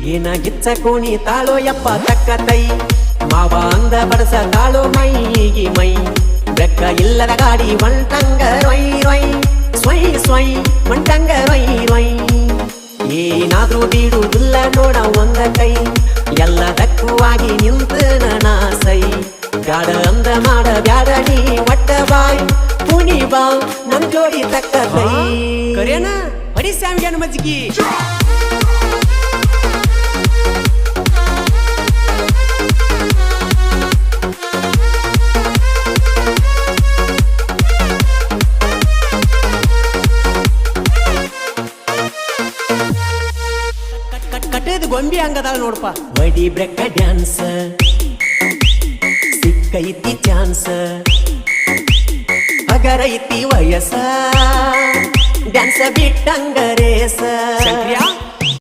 ಏನ ಗಿಚ್ಚ ಕೋಣಿ ತಾಳೋ ಯಪ್ಪ ತಕ್ಕ ತೈ ಮಾವ ಅಂದ ಬಡಸ ತಾಳೋ ಮೈಗಿ ಮೈ ಬೆಕ್ಕ ಇಲ್ಲದ ಗಾಡಿ ಒಂಟಂಗ ರೊಯ್ ರೊಯ್ ಸ್ವಯ್ ಸ್ವಯ್ ಒಂಟಂಗ ರೊಯ್ ರೊಯ್ ಏನಾದ್ರೂ ಬೀಡುವುದಿಲ್ಲ ನೋಡ ಒಂದ ಕೈ ಎಲ್ಲದಕ್ಕೂವಾಗಿ ನಿಂತ ನಾಸೈ ಬ್ಯಾಡ ಅಂದ ಮಾಡ ಬ್ಯಾಡ ನೀ ಒಟ್ಟ ಬಾಯ್ ಪುಣಿ ಬಾ ನಮ್ ಜೋಡಿ ತಕ್ಕ ಕೈ ಕರೇನ ಬಡಿ ಸ್ಯಾಮಿಗೆ ಮಜ್ಜಿಗೆ ಕಟ್ಟೇದು ಗೊಂಬಿ ಹಂಗದಾಳ ನೋಡಪ್ಪ ಬಡಿ ಬ್ರೆಕ್ಕ ಡ್ಯಾನ್ಸ್ ಸಿಕ್ಕೈತಿ ಚಾನ್ಸ್ ಅಗರೈತಿ ವಯಸ್ಸ ಡ್ಯಾನ್ಸ್ ಬಿಟ್ಟಂಗ ರೇಸ